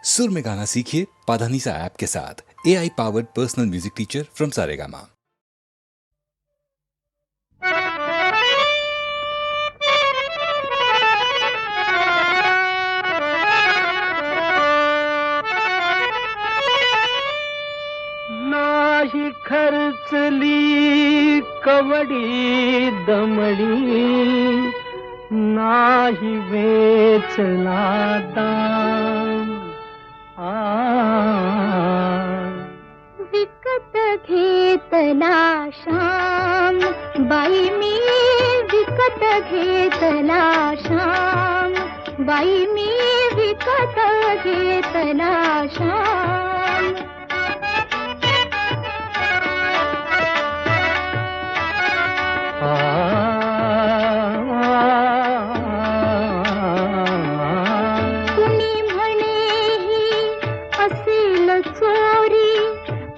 सुर में गाना सीखिए पाधानीसा ऐप के साथ। AI powered personal music teacher from Saregama. नाही खर्चली कवडी दमडी, नाही वेचला दाम। विकत घेतला श्याम, बाई मी विकत घेतला श्याम, बाई मी विकत घेतला श्याम। कुणी म्हणेही असेल चोरी,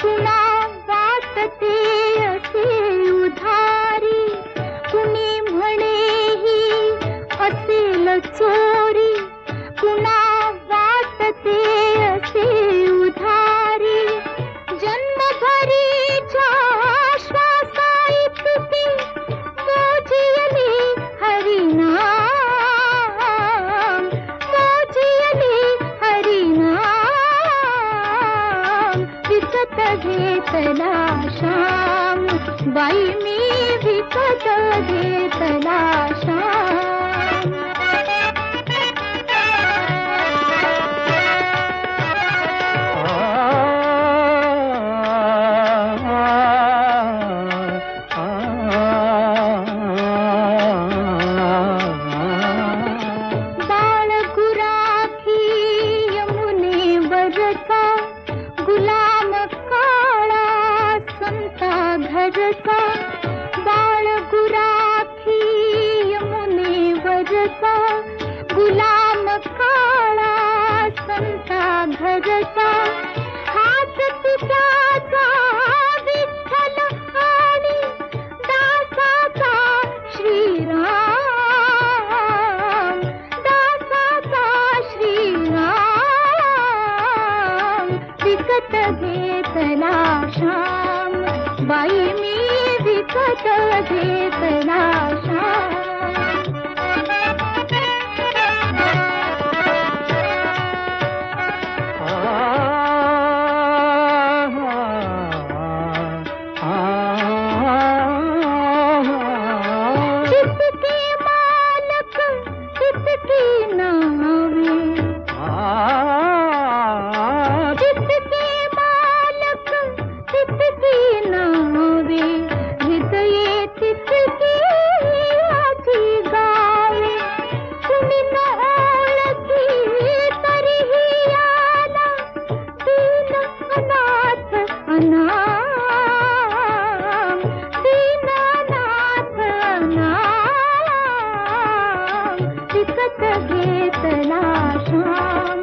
कुणा वाटते असे उधारी। कुणी म्हणेही असेल चोरी, कुणा वाटते असे उधारी। जन्मभरीच्या श्वासा इतकी मोजियली हरिनाम, मोजियली हरिनाम। विकत घेतला श्याम, बाई मी विकत घेतला श्याम। बाळ गुराखी यमुनेवरचा, गुलाम काळा संता घरचा। बाळ गुराखी यमुनेवरचा, गुलाम काळा संता घरचा। हात तुझ्याचा विठ्ठल आणि दासाचा श्रीराम, दासाचा श्रीराम। विकत घेतला श्याम, बाई मी विकत घेतला श्याम। जितके मालक तितकी नावे, जितके मालक तितकी नावे। हृदये तितकी माझी गावे, कुणी न ओळखी तरीही आला दीन अनाथ अनाम, दीन अनाथ अनाम। विकत घेतला श्याम,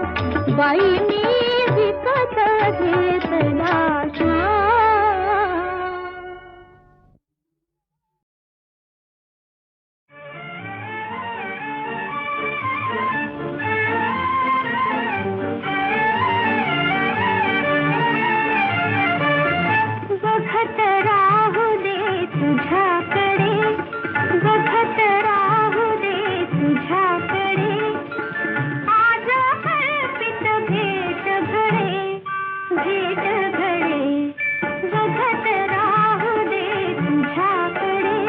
बाई मी विकत घेतला श्याम। बघत राहू दे तुझ्याकडे, बघत राहू दे तुझ्याकडे। आज कल्पित भेट घडे, भेट घडे। बघत राहू दे तुझ्याकडे।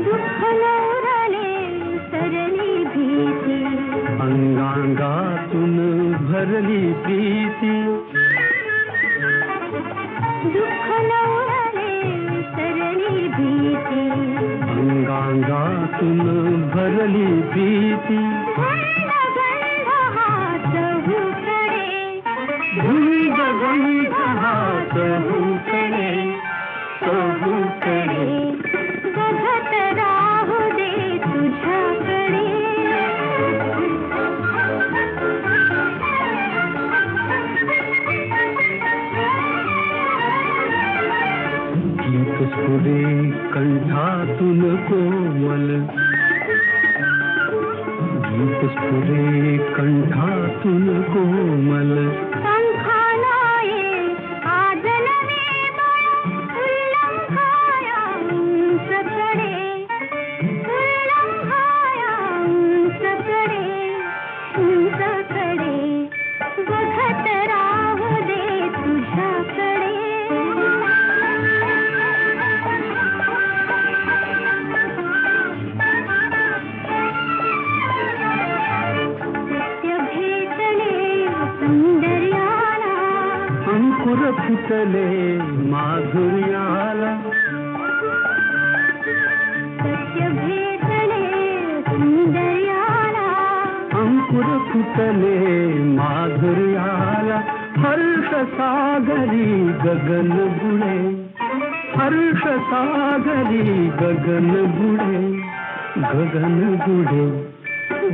दुःख नवरले सरली भीती, अंगांगातून भरली प्रीती। दुःख नवरले सरली भीती, अंगांगातून भरली प्रीती। गंध गंध हात हुकडे, गंध गंध हात हुकडे, हुकडे। बघत राहू दे तुझ्याकडे। स्फुरे कंठातून कोमल, गीत स्फुरे कंठातून कोमल. पंखाला ये आज नवे बळ, उल्लंघाया उंचकडे, उल्लंघाया उंचकडे, उंचकडे. बघत राहू दे तुझ्याकडे. सत्य भेटले सौंदर्याला, अंकुर फुटले माधुर्याला. सत्य भेटले सौंदर्याला. अंकुर फुटले माधुर्याला. हर्ष सागरी गगन बुडे, हर्ष सागरी गगन बुडे, गगन बुडे.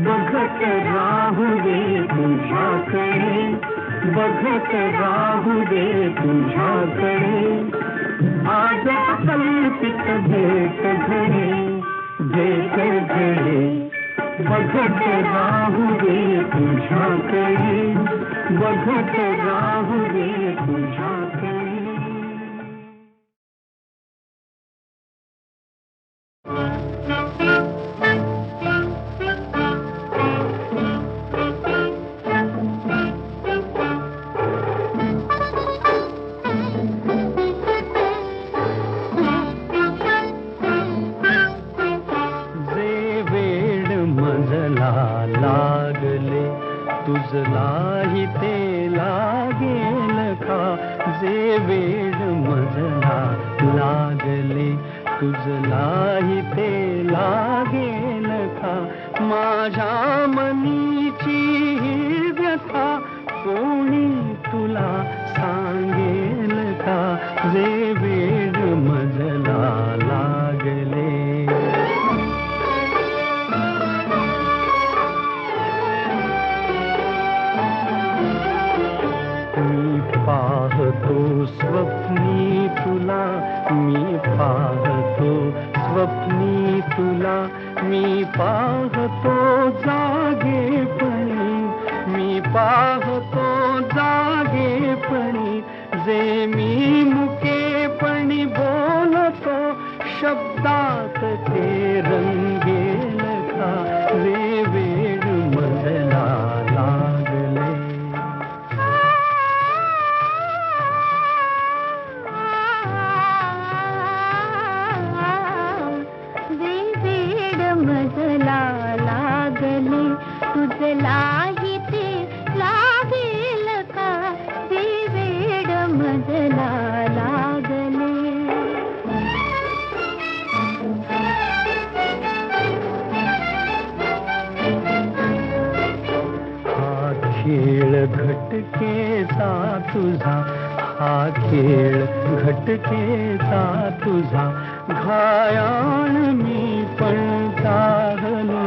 बघत राहू दे तुझ्याकडे, बघत राहू दे तुझ्याकडे. आज कल्पित भेट घडे, भेट घडे. बघत राहू दे तुझ्याकडे, बघत राहू दे तुझ्याकडे. लागले तुझलाही ते लागेल का. जे वेड मजला लागले तुझलाही ते लागेल का. माझ्या मनीची ही व्यथा कोणी तुला सांगेल का. जे वेड मजला लागले. पाहतो स्वप्नी तुला, मी पाहतो स्वप्नी तुला. मी पाहतो जागेपणी, मी पाहतो जागेपणी. जे मी मुकेपणी बोलतो शब्दात ते रंगेल का. जे वेड मजला लागले. मजला लागले तुझलाही ते लागेल का. जे वेड मजला लागले. हा खेळ घटकेचा तुझा, हा खेळ घटकेचा तुझा. घायाळ मी पण जागलो.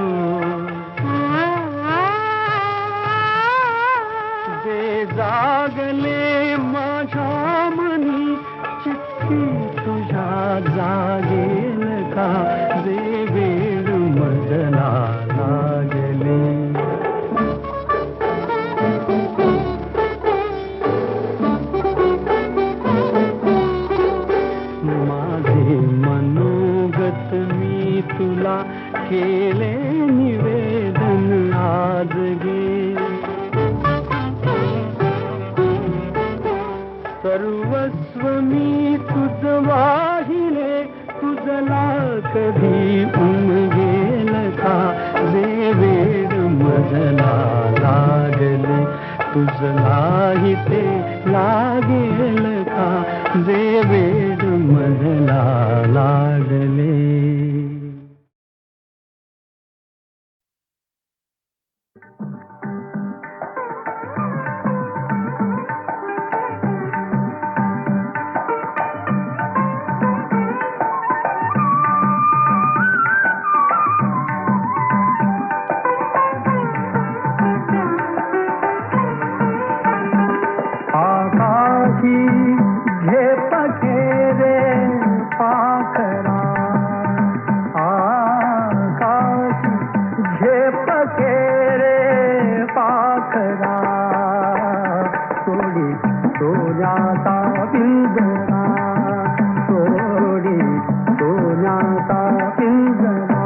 जे जागले माझ्या मनी, चिठ्ठी तुझ्या जागेल का. जे वेड मजला लागले. माझे मनोगत मी तुला केले निवेदन आज गे. सर्वस्व मी तुझ वाहिले, तुझला कधी उमगेल का. जे वेड मजला लागले तुझलाही ते लागेल का. जे वेड मजला लागले. आकाशी झेप घे सोन्याचा पिंजरा सोडी सोन्याचा पिंजरा.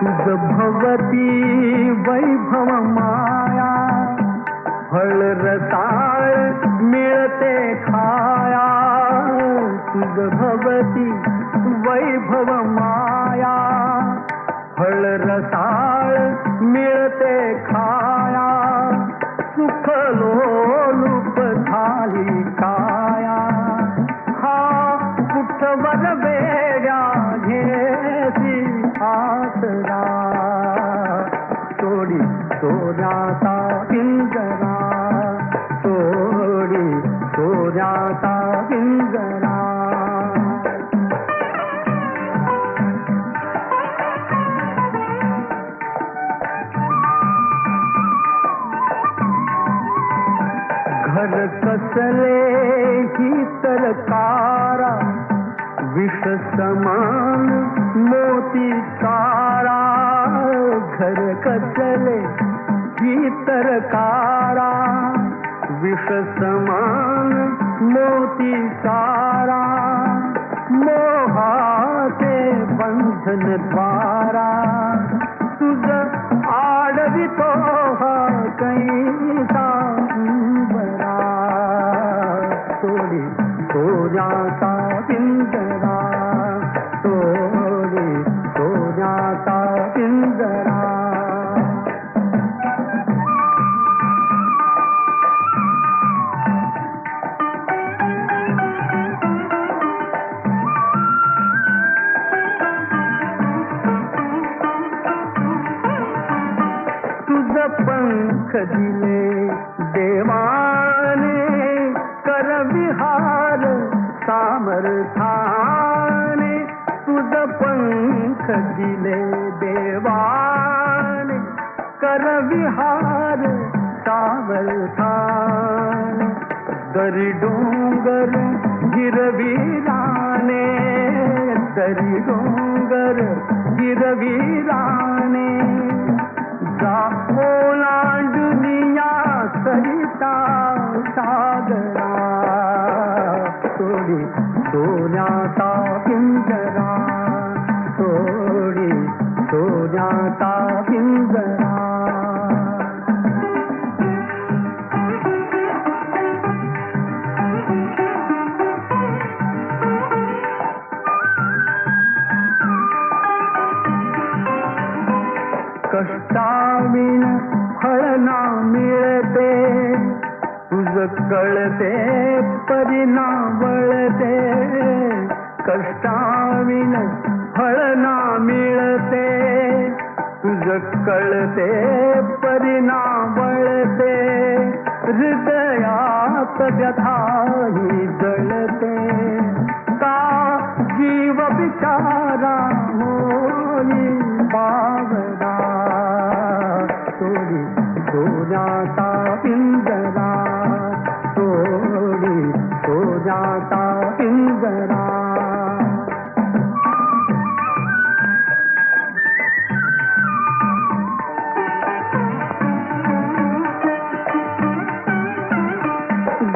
तुझ भवती वैभव माया फळ रसाळ मिळते खाया. तुझ भवती वैभव माया फळ रसाळ मिळते खाया. सुख लोलुप झाली काया. हा कुठवर वेड्या घेसी आसरा सोडी सोन्याचा पिंजरा सोडी सोन्याचा पिंजरा. घर कसले ही तरकारा विष समान मोती चारा. घर कसले ही तरकारा विष समान मोती चारा. मोहाचे बंधन द्वारा तुझ आडवितो हा कैसा बरा. सोडी सोन्याचा पिंजरा सोडी सोन्याचा पिंजरा. तुझ पंख दिले देवाने कर विहार सामर्थाने. तुझ पंख दिले देवाने कर विहार सामर्थाने. दरी डोंगर गिरविराने दरी डोंगर गिरविराने. जा ओलांडुनिया सरिता सागरा सोडी सोन्याचा पिंजरा सोडी सोन्याचा पिंजरा. कष्टाविण फळ ना मिळते तुझ कळते परिणा वळते. कष्टाविण फळ ना मिळते तुझ कळते परिणा वळते. हृदयात व्यथाही जळते का जीव बिचारा होई बावरा. सोडी सोन्याचा पिंजरा सोडी सोन्याचा पिंजरा.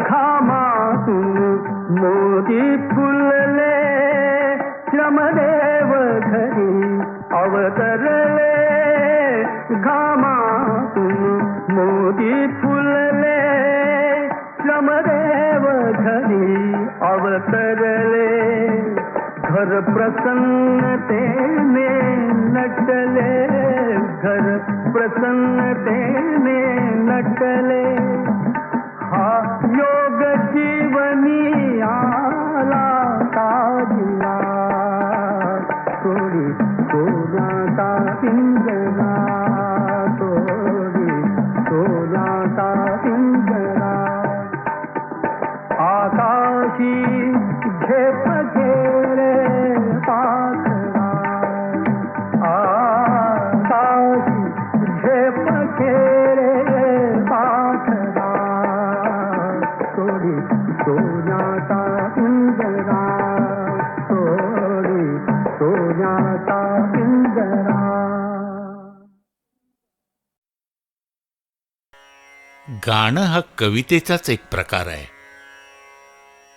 घामातून मोती फुलले श्रमदेव घरी अवतरले. घामातून मोती फुलले श्रमदेव घरी अवतरले. घर प्रसन्नतेने नटले घर प्रसन्नतेने नटले. हा योग जीवनी आला ताजिला सोडी सोन्याचा पिंजरा सोडी सोन्याचा पिंजरा. आकाशी झेप घेरे पाखरा आकाशी झेप घेरे पाखरा सोडी सोन्याचा पिंजरा सोडी सोन्याचा पिंजरा. गाणं हा कवितेचाच एक प्रकार आहे.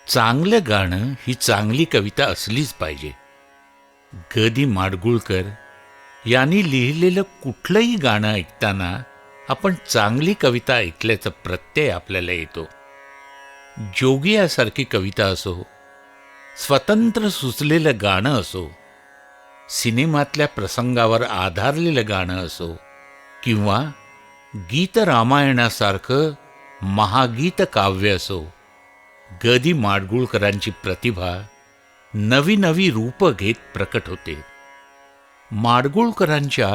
चांगलं गाणं ही चांगली कविता असलीच पाहिजे. ग दी माडगूळकर यांनी लिहिलेलं कुठलंही गाणं ऐकताना आपण चांगली कविता ऐकल्याचा प्रत्यय आपल्याला येतो. जोगी यासारखी कविता असो, स्वतंत्र सुचलेलं गाणं असो, सिनेमातल्या प्रसंगावर आधारलेलं गाणं असो किंवा गीत रामायणासारखं महागीत काव्य असो, ग दी माडगूळकरांची प्रतिभा नवी नवी रूपं घेत प्रकट होते. माडगूळकरांच्या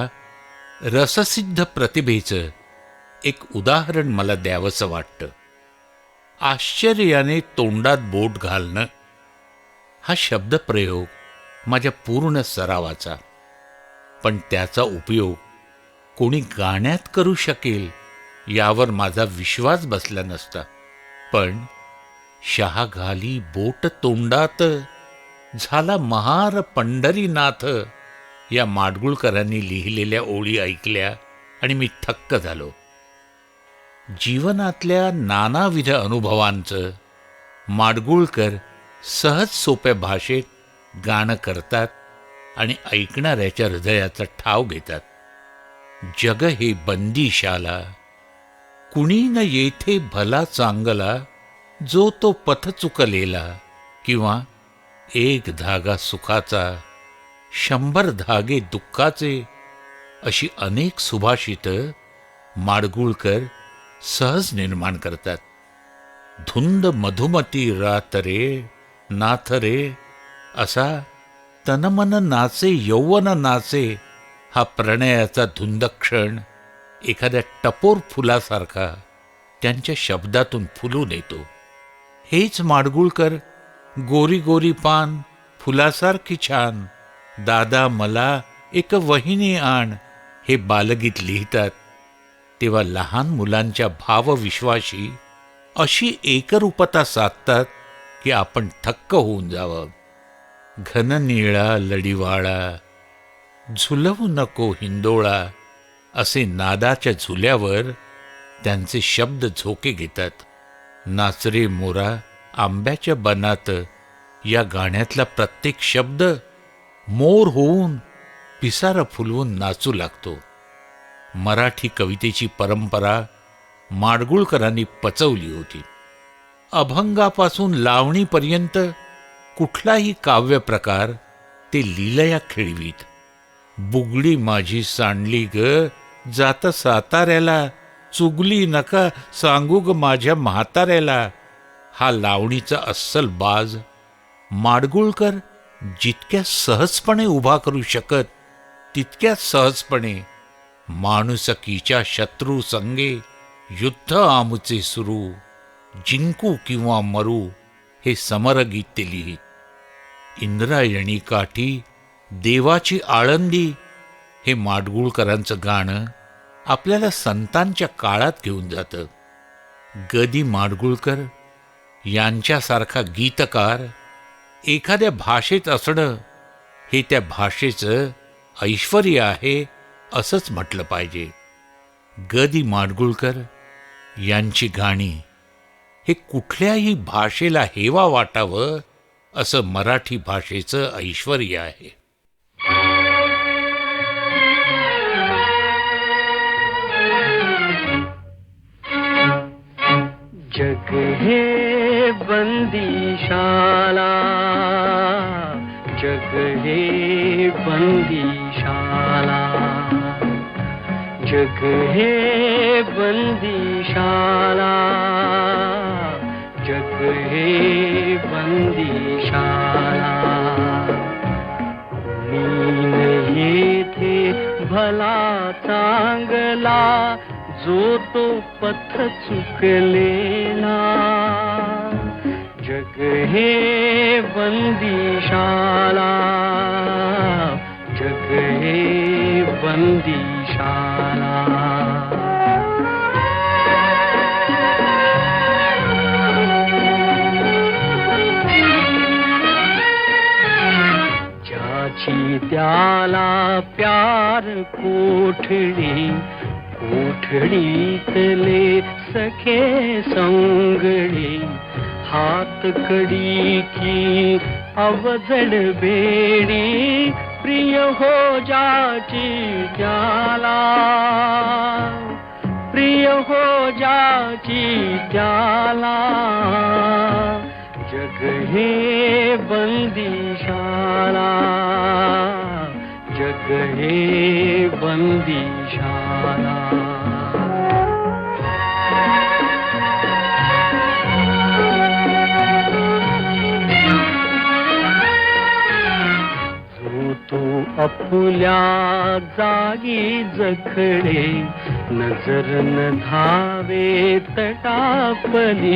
रससिद्ध प्रतिभेचं एक उदाहरण मला द्यावंसं वाटतं. आश्चर्याने तोंडात बोट घालणं हा शब्दप्रयोग माझ्या पूर्ण सरावाचा, पण त्याचा उपयोग कोणी गाण्यात करू शकेल यावर माझा विश्वास बसला नसता. पण शहा घाली बोट तोंडात, झाला महार पंढरीनाथ या माडगूळकरांनी लिहिलेल्या ओळी ऐकल्या आणि मी थक्क झालो. जीवनातल्या नानाविध अनुभवांचं माडगूळकर सहज सोप्या भाषेत गाणं करतात आणि ऐकणाऱ्याच्या हृदयाचा ठाव घेतात. जग हे बंदीशाला, कुणी न येथे भला चांगला, जो तो पथ चुकलेला, किंवा एक धागा सुखाचा, 100 धागे दुःखाचे, अशी अनेक सुभाषितं माडगूळकर सहज निर्माण करतात. धुंद मधुमती रात रे नाथ रे, असा तनमन नाचे यौवन नाचे हा प्रणयाचा धुंद क्षण एखाद्या टपोर फुलासारखा त्यांच्या शब्दातून फुलून येतो. हेच माडगूळकर गोरी गोरी पान फुलासारखी छान, दादा मला एक वहिनी आण हे बालगीत लिहितात. तेव्हा लहान मुलांच्या भावविश्वाशी अशी एकरूपता साधतात की आपण थक्क होऊन जावं. घन निळा लढीवाळा, झुलवू नको हिंदोळा, असे नादाच्या झुल्यावर त्यांचे शब्द झोके घेतात. नाचरे मोरा आंब्याच्या बनात या गाण्यातला प्रत्येक शब्द मोर होऊन पिसारा फुलवून नाचू लागतो. मराठी कवितेची परंपरा माडगूळकरांनी पचवली होती. अभंगापासून लावणीपर्यंत कुठलाही काव्य प्रकार ते लीलया खेळवीत. बुगडी माझी सांडली ग जात साताऱ्याला, चुगली नका सांगू ग माझ्या म्हाताऱ्याला, हा लावणीचा अस्सल बाज माडगूळकर जितक्या सहजपणे उभा करू शकत तितक्याच सहजपणे माणुसकीच्या शत्रू संगे युद्ध आमुचे सुरू, जिंकू किंवा मरू हे समरगीत ते लिहित. इंद्रायणी काठी देवाची आळंदी हे माडगूळकरांचं गाणं आपल्याला संतांच्या काळात घेऊन जातं. ग दी माडगूळकर यांच्यासारखा गीतकार एखाद्या भाषेत असणं हे त्या भाषेचं ऐश्वर्य आहे असंच म्हटलं पाहिजे. ग दी माडगूळकर यांची गाणी हे कुठल्याही भाषेला हेवा वाटावं असं मराठी भाषेचं ऐश्वर्य आहे. जग हे बंदीशाला, जग हे बंदीशाला, जग हे बंदीशाला, जग हे बंदीशाला. मीन येथे भला चांगला, जो तो पथ चुकलेला, जग हे बंदीशाला, जग हे बंदीशाला. ज्या त्याची त्याला प्यार कोठडी, कोठडीतले सखे संगडी, हात कडी की अवजड बेडी, प्रिय हो जाची त्याला, प्रिय हो जाची त्याला, जग हे बंदीशाला, जग हे बंदीशाला. जो तो अपुल्या जागी जखडे, नजर न धावे तटापलीकडे,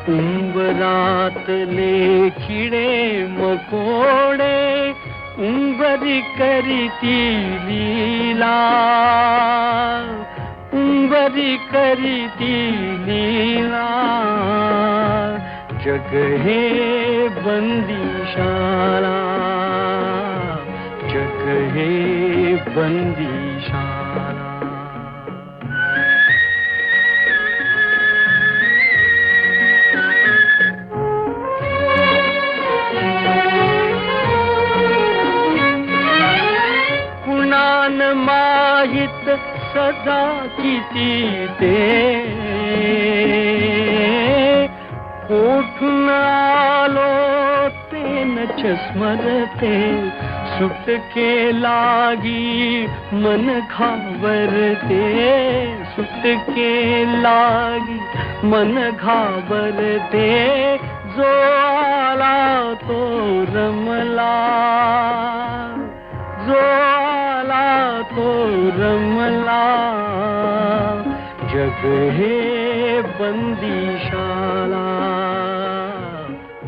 उंबरातले किडे मकोडे, उंबरी करीती लीला, उंबरी करीती लीला, जग हे बंदीशाला, जग हे बंदीशाला. कुणान माहित सदा किती ते, कोठून आलो ते नच स्मरते, सुटके लागी मन घाबरते, सुटके लागी मन घाबरते, जो आला तो रमला, जो आला तो रमला, जग हे बंदीशाला,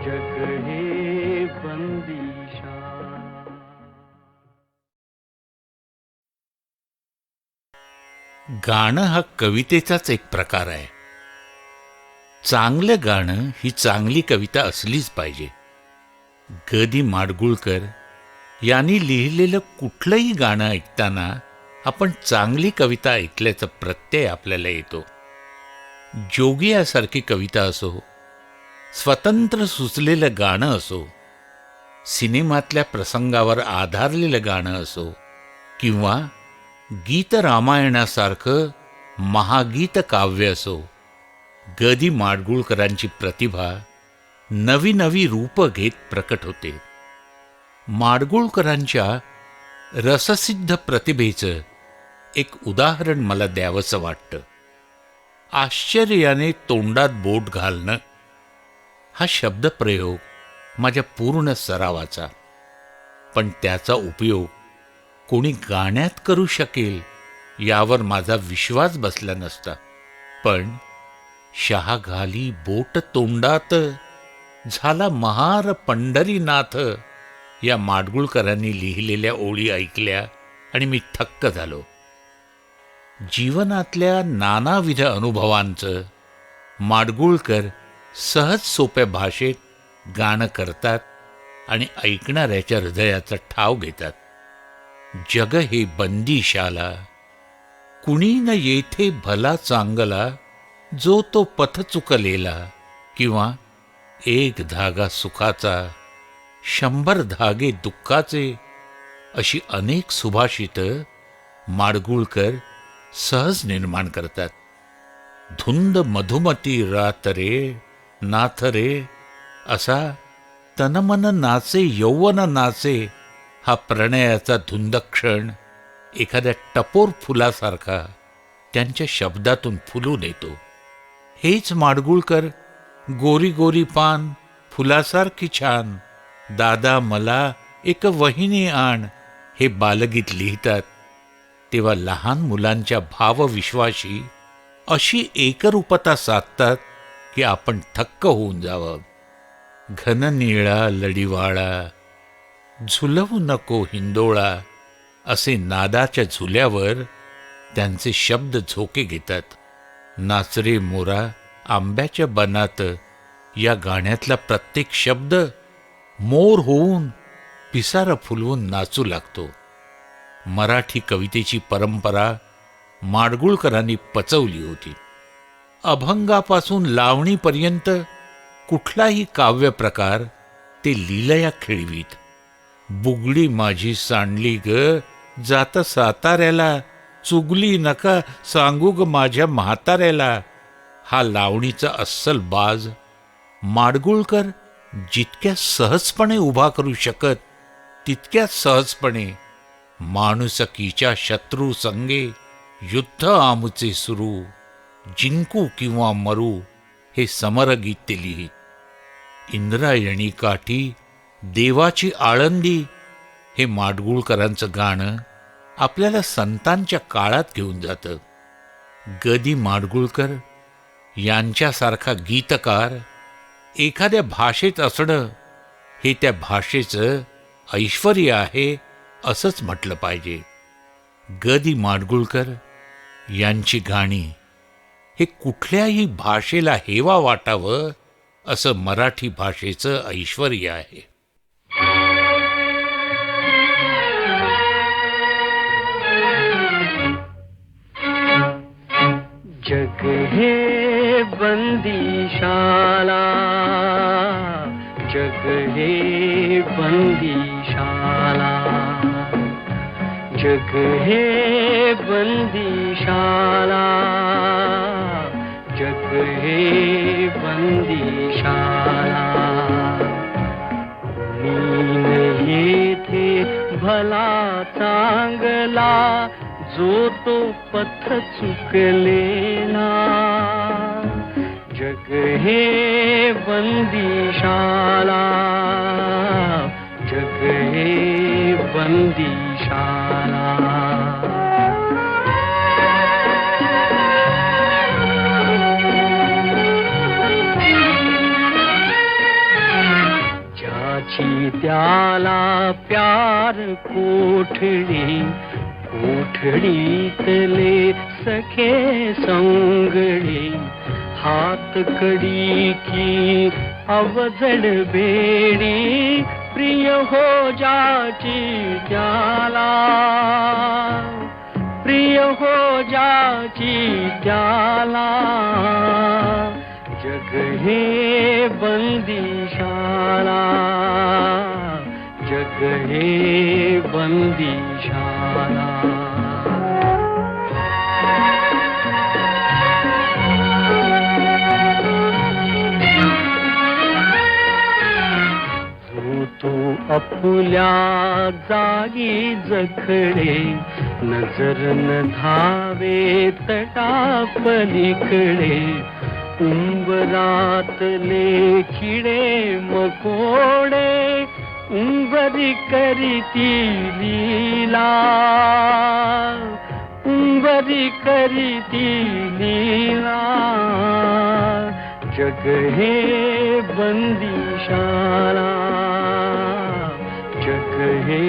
जग हे बंदीशाला. गाणं हा कवितेचाच एक प्रकार आहे. चांगलं गाणं ही चांगली कविता असलीच पाहिजे. ग दी माडगूळकर यांनी लिहिलेलं कुठलंही गाणं ऐकताना आपण चांगली कविता ऐकल्याचा प्रत्यय आपल्याला येतो. जोगी यासारखी कविता असो, स्वतंत्र सुचलेलं गाणं असो, सिनेमातल्या प्रसंगावर आधारलेलं गाणं असो, किंवा गीत रामायणासारखं महागीत काव्य असो, ग दी माडगूळकरांची प्रतिभा नवी नवी रूपं घेत प्रकट होते. माडगूळकरांच्या रससिद्ध प्रतिभेचं एक उदाहरण मला द्यावंसं वाटतं. आश्चर्याने तोंडात बोट घालणं हा शब्दप्रयोग माझ्या पूर्ण सरावाचा, पण त्याचा उपयोग कोणी गाण्यात करू शकेल यावर माझा विश्वास बसला नसता. पण शहा घाली बोट तोंडात, झाला महार पंढरीनाथ या माडगूळकरांनी लिहिलेल्या ओळी ऐकल्या आणि मी थक्क झालो. जीवनातल्या नानाविध अनुभवांचं माडगूळकर सहज सोप्या भाषेत गाणं करतात आणि ऐकणाऱ्याच्या हृदयाचा ठाव घेतात. जग हे बंदीशाला, कुणी न येथे भला चांगला, जो तो पथ चुकलेला, किंवा एक धागा सुखाचा, 100 धागे दुःखाचे, अशी अनेक सुभाषितं माडगूळकर सहज निर्माण करतात. धुंद मधुमती रात रे नाथ रे, असा तनमन नाचे यौवन नाचे हा प्रणयाचा धुंद क्षण एखाद्या टपोर फुलासारखा त्यांच्या शब्दातून फुलून येतो. हेच माडगूळकर गोरी गोरी पान फुलासारखी छान, दादा मला एक वहिनी आण हे बालगीत लिहितात. तेव्हा लहान मुलांच्या भावविश्वाशी अशी एकरूपता साधतात की आपण थक्क होऊन जावं. घन निळा लढीवाळा, झुलवू नको हिंदोळा, असे नादाच्या झुल्यावर त्यांचे शब्द झोके घेतात. नाचरे मोरा आंब्याच्या बनात या गाण्यातला प्रत्येक शब्द मोर होऊन पिसारा फुलवून नाचू लागतो. मराठी कवितेची परंपरा माडगुळकरांनी पचवली होती. अभंगापासून लावणीपर्यंत कुठलाही काव्य प्रकार ते लीलया खेळवीत. बुगडी माझी सांडली ग जात साताऱ्याला, चुगली नका सांगू ग माझ्या म्हाताऱ्याला, हा लावणीचा अस्सल बाज माडगुळकर जितक्या सहजपणे उभा करू शकत तितक्या सहजपणे माणुसकीच्या शत्रू संगे युद्ध आमुचे सुरू, जिंकू किंवा मरू हे समरगीत ते लिहित. इंद्रायणी काठी देवाची आळंदी हे माडगुळकरांचं गाणं आपल्याला संतांच्या काळात घेऊन जातं. गदी माडगुळकर यांच्यासारखा गीतकार एखाद्या भाषेत असणं हे त्या भाषेचं ऐश्वर्य आहे असंच म्हटलं पाहिजे. गदी माडगुळकर यांची गाणी हे कुठल्याही भाषेला हेवा वाटावं असं मराठी भाषेचं ऐश्वर्य आहे. जग हे बंदीशाला, जग हे बंदीशाला, जग हे बंदीशाला, जग हे बंदीशाला. मीन येथे भला चांगला जो तो पथ चुकलेला, जग हे बंदीशाला, जग हे बंदीशाला. ज्याची त्याला प्यार कोठडी, कोठडीतले सखे संगडी, हात कडी की अवजड बेडी, प्रिय हो जाची त्याला, प्रिय हो जाची त्याला. जग हे बंदीशाला, जग हे बंदीशाला. जो तो अपुल्या जागी जखडे, नजर न धावे तटापलीकडे, उंबरातले किडे मकोडे, उंबरी करीती लीला, उंबरी करीती लीला. जग हे बंदीशाला, जग हे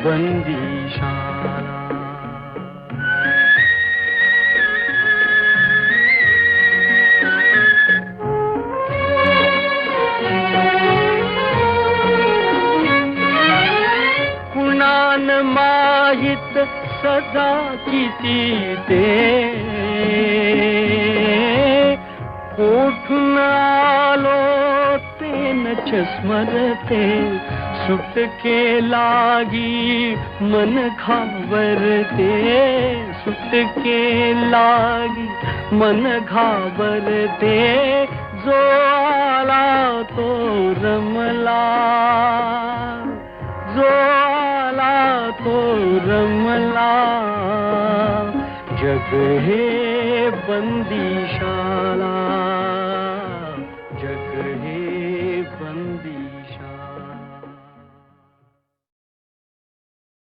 बंदीशाला. कुणान माहित सदा किती ते, कोठून आलो ते नच स्मरते, सुटके लागी मन घाबरते, सुटके लागी मन घाबरते. जो आला तो रमला, जो आला तो रमला. जग हे बंदीशाला, जग हे बंदी.